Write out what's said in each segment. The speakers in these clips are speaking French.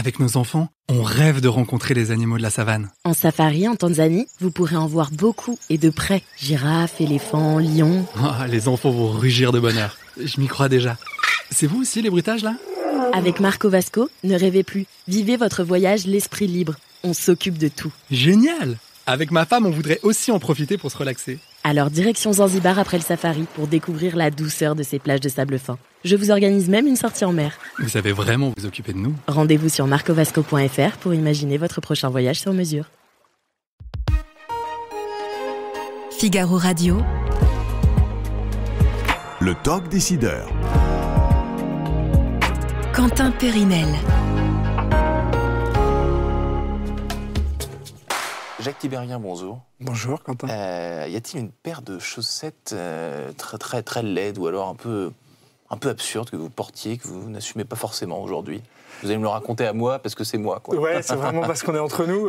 Avec nos enfants, on rêve de rencontrer les animaux de la savane. En safari en Tanzanie, vous pourrez en voir beaucoup et de près. Girafes, éléphants, lions. Oh, les enfants vont rugir de bonheur. Je m'y crois déjà. C'est vous aussi les bruitages là ? Avec Marco Vasco, ne rêvez plus. Vivez votre voyage l'esprit libre. On s'occupe de tout. Génial ! Avec ma femme, on voudrait aussi en profiter pour se relaxer. Alors direction Zanzibar après le safari pour découvrir la douceur de ces plages de sable fin. Je vous organise même une sortie en mer. Vous savez vraiment vous occuper de nous. Rendez-vous sur marcovasco.fr pour imaginer votre prochain voyage sur mesure. Figaro Radio. Le Talk Décideur. Quentin Périnel. Jacques Tiberghien, bonjour. Bonjour Quentin. Y a-t-il une paire de chaussettes très laides ou alors un peu absurdes que vous portiez, que vous n'assumez pas forcément aujourd'hui ? Vous allez me le raconter à moi parce que c'est moi, quoi. Ouais, c'est vraiment parce qu'on est entre nous.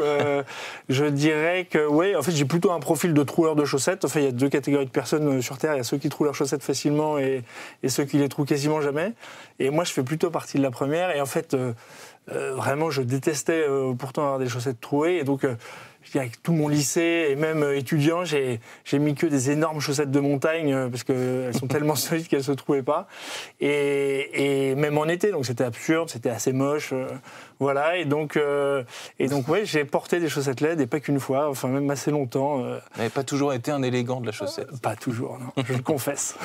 Je dirais que, ouais, en fait, j'ai plutôt un profil de troueur de chaussettes. Enfin, il y a deux catégories de personnes sur Terre. Il y a ceux qui trouent leurs chaussettes facilement et ceux qui les trouent quasiment jamais. Et moi, je fais plutôt partie de la première. Et en fait, vraiment, je détestais pourtant avoir des chaussettes trouées. Et donc, avec tout mon lycée et même étudiant, j'ai mis que des énormes chaussettes de montagne parce qu'elles sont tellement solides qu'elles ne se trouvaient pas. Et même en été, donc c'était absurde, c'était assez moche. Voilà, et donc ouais, j'ai porté des chaussettes laides et pas qu'une fois, enfin même assez longtemps. Vous n'avez pas toujours été un élégant de la chaussette ? Pas toujours, non, je le confesse.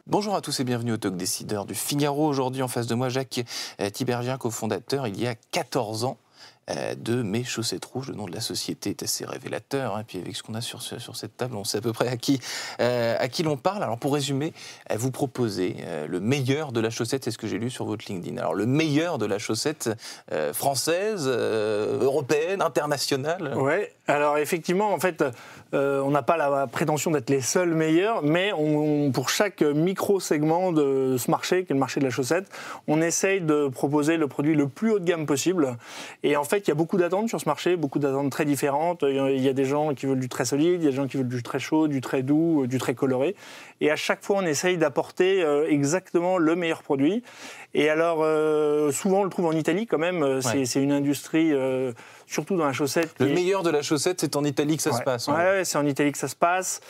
Bonjour à tous et bienvenue au Talk Décideur du Figaro. Aujourd'hui, en face de moi, Jacques Tiberghien, cofondateur, il y a 14 ans, de Mes Chaussettes Rouges. Le nom de la société est assez révélateur. Et puis avec ce qu'on a sur cette table, on sait à peu près à qui l'on parle. Alors pour résumer, vous proposez le meilleur de la chaussette, c'est ce que j'ai lu sur votre LinkedIn. Alors le meilleur de la chaussette française, européenne, internationale. Ouais. Alors effectivement, en fait, on n'a pas la prétention d'être les seuls meilleurs, mais pour chaque micro-segment de ce marché, qui est le marché de la chaussette, on essaye de proposer le produit le plus haut de gamme possible. Et en fait, il y a beaucoup d'attentes sur ce marché, beaucoup d'attentes très différentes. Il y a des gens qui veulent du très solide, il y a des gens qui veulent du très chaud, du très doux, du très coloré. Et à chaque fois, on essaye d'apporter exactement le meilleur produit. Et alors, souvent, on le trouve en Italie quand même. Ouais. C'est une industrie, surtout dans la chaussette. Le meilleur de la chaussette, c'est en Italie que ça se passe. Ouais, c'est en Italie que ça se passe.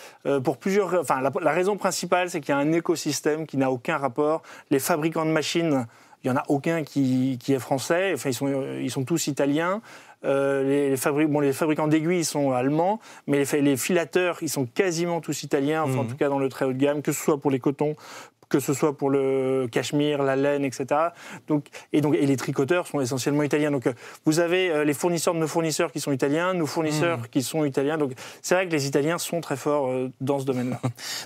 Pour plusieurs. Enfin, la raison principale, c'est qu'il y a un écosystème qui n'a aucun rapport. Les fabricants de machines, il n'y en a aucun qui est français. Enfin, ils sont tous italiens. Les fabricants d'aiguilles, ils sont allemands, mais les filateurs, ils sont quasiment tous italiens, enfin, en tout cas dans le très haut de gamme, que ce soit pour les cotons, que ce soit pour le cachemire, la laine, etc. Et les tricoteurs sont essentiellement italiens. Donc, vous avez les fournisseurs de nos fournisseurs qui sont italiens, nos fournisseurs qui sont italiens. Donc, c'est vrai que les Italiens sont très forts dans ce domaine-là.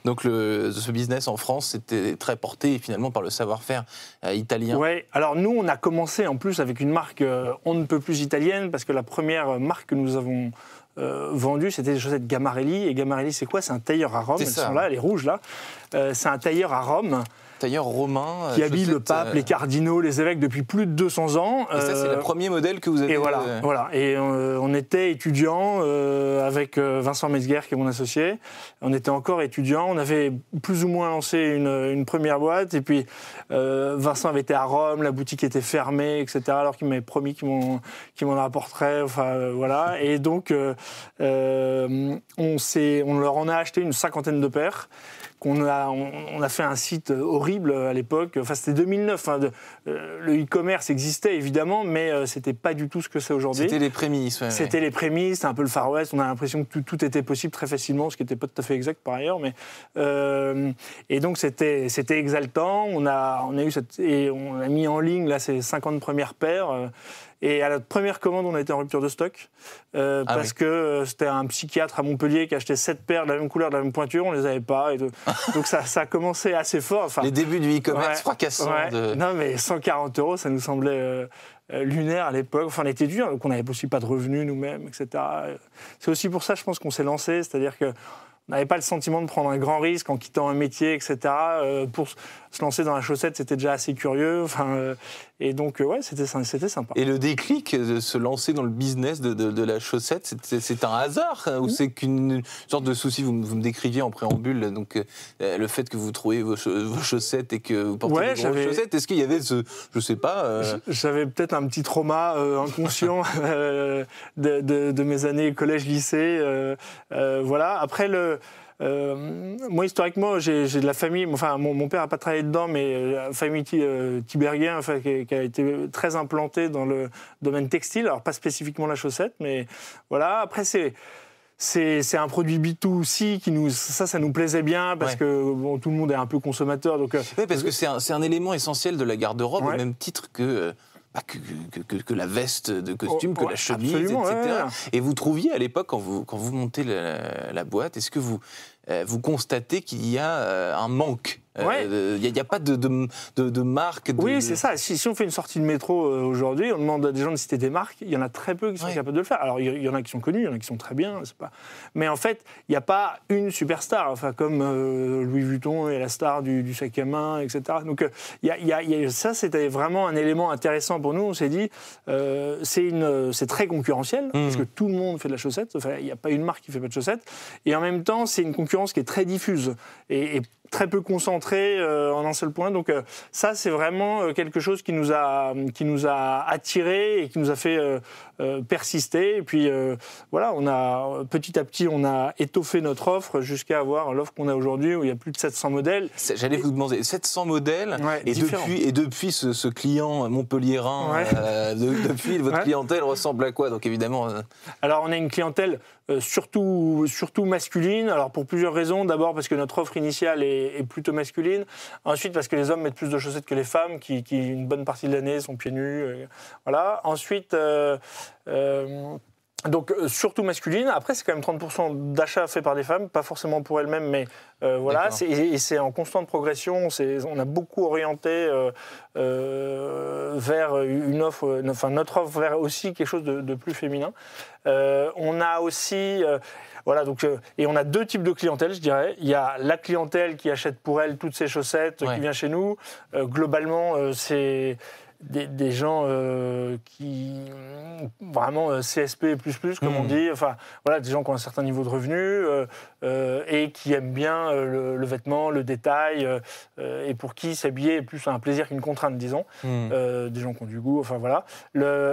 Donc, ce business en France, c'était très porté finalement par le savoir-faire italien. Oui. Alors, nous, on a commencé en plus avec une marque on ne peut plus italienne, parce que la première marque que nous avons vendu, c'était des chaussettes Gamarelli. Et Gamarelli, c'est quoi ? C'est un tailleur à Rome. Elles sont là, les rouges là. C'est un tailleur à Rome. Tailleur romain. Qui habille le pape, les cardinaux, les évêques depuis plus de 200 ans. Et ça, c'est le premier modèle que vous avez. Et voilà. Et on était étudiants avec Vincent Metzger, qui est mon associé. On était encore étudiants. On avait plus ou moins lancé une première boîte. Et puis, Vincent avait été à Rome, la boutique était fermée, etc. Alors qu'il m'avait promis qu'il m'en rapporterait. Enfin, voilà. Et donc, on leur en a acheté une 50aine de paires. On a fait un site horrible à l'époque. Enfin, c'était 2009. Le e-commerce existait évidemment, mais c'était pas du tout ce que c'est aujourd'hui. C'était les prémices. Ouais, c'était les prémices. C'était un peu le Far West. On a l'impression que tout était possible très facilement, ce qui n'était pas tout à fait exact par ailleurs. Mais et donc c'était exaltant. On a mis en ligne là ces 50 premières paires. Et à la première commande, on a été en rupture de stock parce que c'était un psychiatre à Montpellier qui achetait 7 paires de la même couleur, de la même pointure, on les avait pas. Donc ça a commencé assez fort. Enfin, les débuts du e-commerce fracassants. Ouais. Non, mais 140 €, ça nous semblait lunaire à l'époque. Enfin, on était dur, donc on n'avait aussi pas de revenus nous-mêmes, etc. C'est aussi pour ça, je pense, qu'on s'est lancé. C'est-à-dire que n'avait pas le sentiment de prendre un grand risque en quittant un métier, etc. Pour se lancer dans la chaussette, c'était déjà assez curieux. Et donc, ouais, c'était sympa. Et le déclic de se lancer dans le business de la chaussette, c'est un hasard ou c'est qu'une sorte de souci, vous me décriviez en préambule, donc le fait que vous trouviez vos chaussettes et que vous portez des grosses chaussettes, est-ce qu'il y avait je sais pas... J'avais peut-être un petit trauma inconscient de mes années collège-lycée. Voilà. Après, moi, historiquement, j'ai de la famille. Enfin, mon père n'a pas travaillé dedans, mais la famille Tiberghien, qui a été très implantée dans le domaine textile. Alors, pas spécifiquement la chaussette, mais voilà. Après, c'est un produit B2C ça nous plaisait bien parce que tout le monde est un peu consommateur. Donc, parce que c'est un élément essentiel de la garde-robe, au même titre que la veste de costume, que la chemise, etc. Ouais. Et vous trouviez à l'époque, quand vous montez la boîte, est-ce que vous constatez qu'il y a un manque? Il n'y a pas de marque. Oui, c'est ça. Si on fait une sortie de métro aujourd'hui, on demande à des gens de citer des marques, il y en a très peu qui sont capables de le faire. Alors, il y en a qui sont connus, il y en a qui sont très bien. Mais en fait, il n'y a pas une superstar, comme Louis Vuitton est la star du sac à main, etc. Donc, ça, c'était vraiment un élément intéressant pour nous. On s'est dit, c'est très concurrentiel, parce que tout le monde fait de la chaussette. Enfin, il n'y a pas une marque qui ne fait pas de chaussettes. Et en même temps, c'est une concurrence qui est très diffuse et très peu concentré en un seul point. Donc ça, c'est vraiment quelque chose qui nous a attirés et qui nous a fait persister. Et puis voilà, petit à petit, on a étoffé notre offre jusqu'à avoir l'offre qu'on a aujourd'hui où il y a plus de 700 modèles. J'allais vous demander, 700 modèles, et depuis ce client montpelliérain, depuis votre clientèle ressemble à quoi? Donc évidemment... Alors on a une clientèle surtout masculine, alors pour plusieurs raisons. D'abord parce que notre offre initiale est plutôt masculine. Ensuite parce que les hommes mettent plus de chaussettes que les femmes, qui une bonne partie de l'année sont pieds nus. Voilà. Ensuite, donc surtout masculine. Après, c'est quand même 30% d'achats faits par des femmes, pas forcément pour elles-mêmes, mais voilà. C'est en constante progression. On a beaucoup orienté vers une offre, notre offre vers aussi quelque chose de plus féminin. On a aussi voilà, donc, et on a deux types de clientèle, je dirais. Il y a la clientèle qui achète pour elle toutes ses chaussettes, qui vient chez nous. Globalement, c'est des gens qui vraiment CSP++, comme on dit. Enfin, voilà, des gens qui ont un certain niveau de revenus et qui aiment bien le vêtement, le détail, et pour qui s'habiller est plus un plaisir qu'une contrainte, disons. Des gens qui ont du goût, enfin voilà.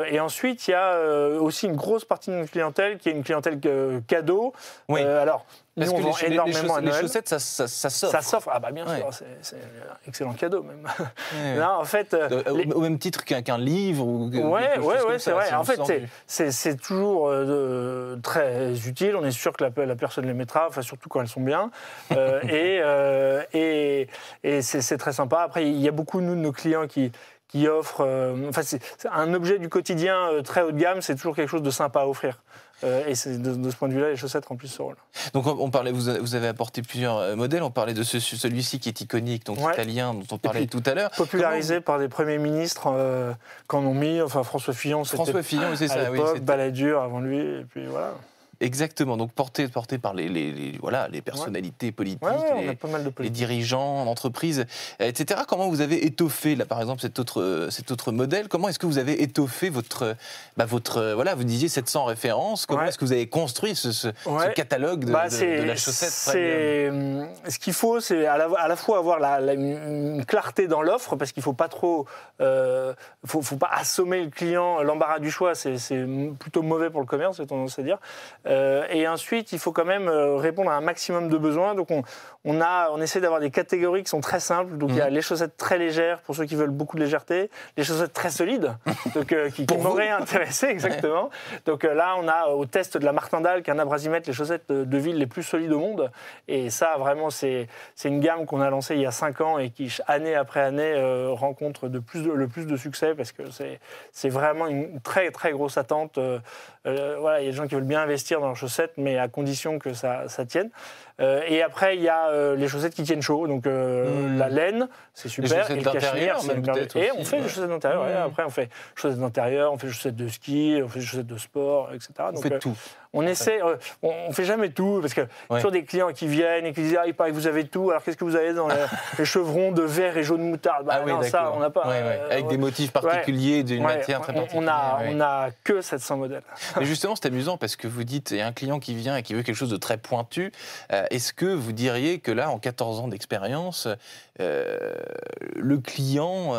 Et ensuite, il y a aussi une grosse partie de notre clientèle qui est une clientèle cadeau. Alors, parce nous, on vend énormément à Noël. Les chaussettes, ça s'offre. Ça s'offre, ah bah bien sûr, c'est un excellent cadeau même. Là, en fait, au même titre qu'un livre ou c'est vrai. En fait, c'est toujours très utile. On est sûr que la personne les mettra, enfin surtout quand elles sont bien. Et c'est très sympa. Après, il y a beaucoup de nos clients qui offrent. Enfin, c'est un objet du quotidien très haut de gamme. C'est toujours quelque chose de sympa à offrir. Et c'est de ce point de vue-là, les chaussettes remplissent ce rôle. Donc on parlait, vous avez apporté plusieurs modèles. On parlait de celui-ci qui est iconique, donc italien, dont on parlait tout à l'heure. Popularisé par des premiers ministres qu'en ont mis. Enfin, François Fillon, c'est ça. Oui, Balladur avant lui, et puis voilà. Exactement, donc porté par les personnalités politiques, les dirigeants d'entreprises, etc. Comment vous avez étoffé, là, par exemple, cet autre modèle? Comment est-ce que vous avez étoffé votre vous disiez 700 références, comment est-ce que vous avez construit ce catalogue de la chaussette? Ce qu'il faut, c'est à la fois avoir une clarté dans l'offre, parce qu'il ne faut pas trop... faut pas assommer le client, l'embarras du choix, c'est plutôt mauvais pour le commerce, j'ai tendance à dire. Et ensuite, il faut quand même répondre à un maximum de besoins. Donc, on essaie d'avoir des catégories qui sont très simples. Donc, il y a les chaussettes très légères, pour ceux qui veulent beaucoup de légèreté. Les chaussettes très solides, donc, qui m'auraient intéressé, exactement. Donc, là, on a au test de la Martindale, qui est un abrasimètre, les chaussettes de ville les plus solides au monde. Et ça, vraiment, c'est une gamme qu'on a lancée il y a 5 ans et qui, année après année, rencontre le plus de succès, parce que c'est vraiment une très, très grosse attente. Voilà, il y a des gens qui veulent bien investir sortir dans leurs chaussettes, mais à condition que ça tienne. Et après, il y a les chaussettes qui tiennent chaud, donc la laine, c'est super. Les chaussettes et le cachemire, d'intérieur, même peut-être et aussi, on fait des chaussettes d'intérieur. Ouais. Après, on fait des chaussettes d'intérieur, on fait des chaussettes de ski, on fait des chaussettes de sport, etc. On fait tout. On essaie, on fait jamais tout, parce que toujours des clients qui viennent et qui disent il paraît que vous avez tout, alors qu'est-ce que vous avez dans les chevrons de vert et jaune moutarde? Non, ça, on n'a pas. Avec des motifs particuliers, d'une matière très particulière. On a que 700 modèles. Mais justement, c'est amusant parce que vous dites, il y a un client qui vient et qui veut quelque chose de très pointu. Est-ce que vous diriez que là, en 14 ans d'expérience, le client,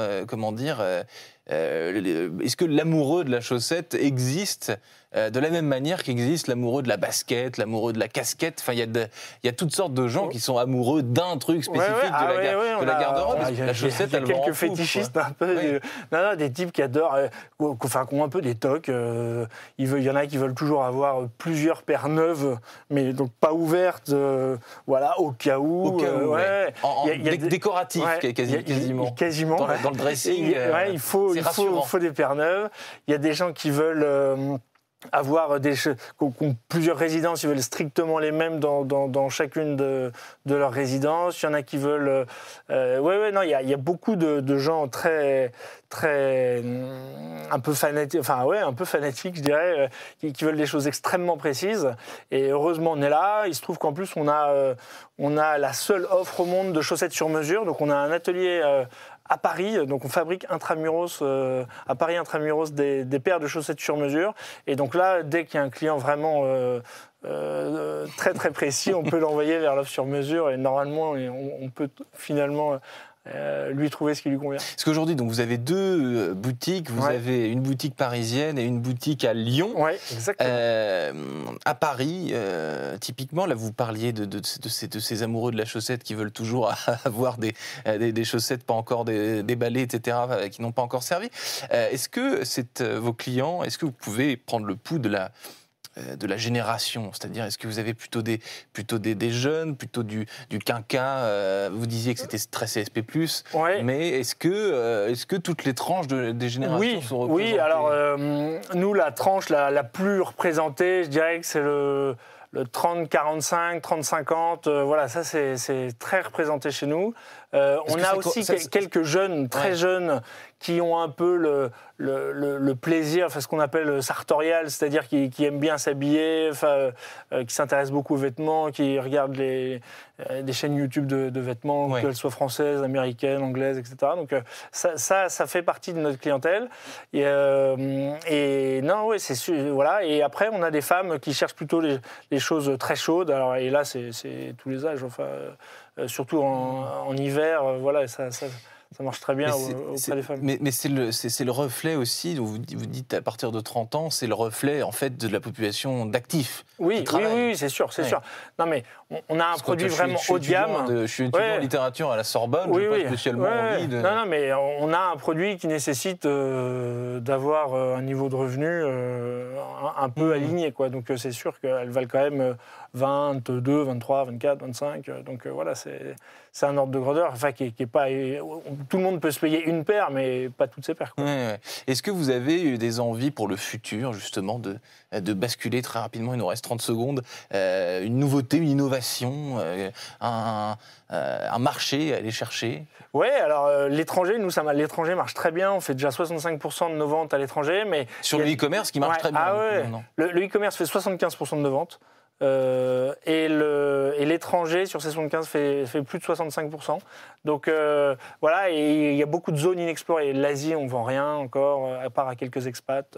est-ce que l'amoureux de la chaussette existe de la même manière qu'existe l'amoureux de la basket, l'amoureux de la casquette? Enfin, il y a toutes sortes de gens qui sont amoureux d'un truc spécifique de la garde-robe. La chaussette, elle il y a vend en quelques fou, fétichistes un peu, des types qui adorent, qui ont un peu des tocs. Il y en a qui veulent toujours avoir plusieurs paires neuves, mais donc pas ouvertes, au cas où. Décoratif, quasiment. Quasiment. Dans le dressing. Il faut des paires neuves. Il y a des gens qui veulent avoir qui ont plusieurs résidences, ils veulent strictement les mêmes dans chacune de leurs résidences. Il y en a qui veulent... il y a beaucoup de gens très un peu fanatiques, je dirais, qui veulent des choses extrêmement précises. Et heureusement, on est là. Il se trouve qu'en plus, on a la seule offre au monde de chaussettes sur mesure. Donc, on a un atelier à Paris, donc on fabrique intramuros, à Paris intramuros des paires de chaussettes sur mesure. Et donc là, dès qu'il y a un client vraiment très très précis, on peut l'envoyer vers l'offre sur mesure et normalement on peut finalement lui trouver ce qui lui convient. Parce qu'aujourd'hui, donc, vous avez deux boutiques. Vous avez une boutique parisienne et une boutique à Lyon. Oui, exactement. À Paris, typiquement, là, vous parliez de ces amoureux de la chaussette qui veulent toujours avoir des chaussettes pas encore déballées, etc., qui n'ont pas encore servi. Est-ce que vos clients, est-ce que vous pouvez prendre le pouls de la génération, c'est-à-dire est-ce que vous avez plutôt des jeunes, plutôt du quinquas, vous disiez que c'était très CSP+, mais est-ce que toutes les tranches des générations sont représentées? Oui, alors nous la tranche la plus représentée, je dirais que c'est le 30-45, 30-50, ça c'est très représenté chez nous. On a aussi quelques jeunes, très jeunes, qui ont un peu le plaisir, ce qu'on appelle sartorial, c'est-à-dire qui aiment bien s'habiller, qui s'intéressent beaucoup aux vêtements, qui regardent des chaînes YouTube de vêtements, qu'elles soient françaises, américaines, anglaises, etc. Donc ça fait partie de notre clientèle. Et c'est sûr, voilà. Et après, on a des femmes qui cherchent plutôt les choses très chaudes. Alors, et là, c'est tous les âges. Surtout en hiver, ça marche très bien auprès des femmes. Mais c'est le reflet aussi, vous dites à partir de 30 ans, c'est le reflet en fait de la population d'actifs. Oui, c'est sûr. Non mais on a un produit vraiment haut de gamme. Je suis étudiant en littérature à la Sorbonne, je n'ai pas spécialement envie de... Non, mais on a un produit qui nécessite d'avoir un niveau de revenu un peu aligné, quoi. Donc c'est sûr qu'elles valent quand même 22, 23, 24, 25. Donc c'est un ordre de grandeur, qui est pas... Tout le monde peut se payer une paire, mais pas toutes ces paires, quoi. Est-ce que vous avez eu des envies pour le futur, justement, de basculer très rapidement, il nous reste 30 secondes, une nouveauté, une innovation, un marché à aller chercher? Oui, alors l'étranger, l'étranger marche très bien. On fait déjà 65% de nos ventes à l'étranger. Mais sur le e-commerce qui marche très bien. Le e-commerce fait 75% de nos ventes. Et l'étranger, sur ces 75, fait plus de 65%. Donc et il y a beaucoup de zones inexplorées. L'Asie, on ne vend rien encore, à part à quelques expats.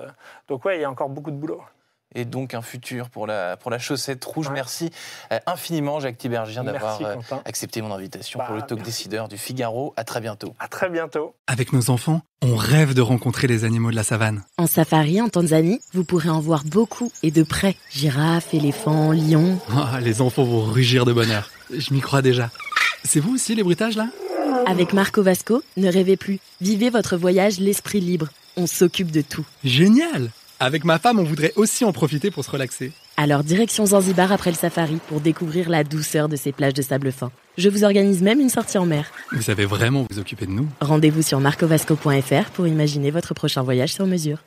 Donc il y a encore beaucoup de boulot. Et donc un futur pour la chaussette rouge. Merci infiniment, Jacques Tiberghien, d'avoir accepté mon invitation pour le Talk Décideur du Figaro. À très bientôt. À très bientôt. Avec nos enfants, on rêve de rencontrer les animaux de la savane. En safari en Tanzanie, vous pourrez en voir beaucoup et de près. Girafes, éléphants, lions. Les enfants vont rugir de bonheur. Je m'y crois déjà. C'est vous aussi les bruitages là? Avec Marco Vasco, ne rêvez plus. Vivez votre voyage l'esprit libre. On s'occupe de tout. Génial! Avec ma femme, on voudrait aussi en profiter pour se relaxer. Alors direction Zanzibar après le safari pour découvrir la douceur de ces plages de sable fin. Je vous organise même une sortie en mer. Vous savez vraiment vous occuper de nous. Rendez-vous sur marcovasco.fr pour imaginer votre prochain voyage sur mesure.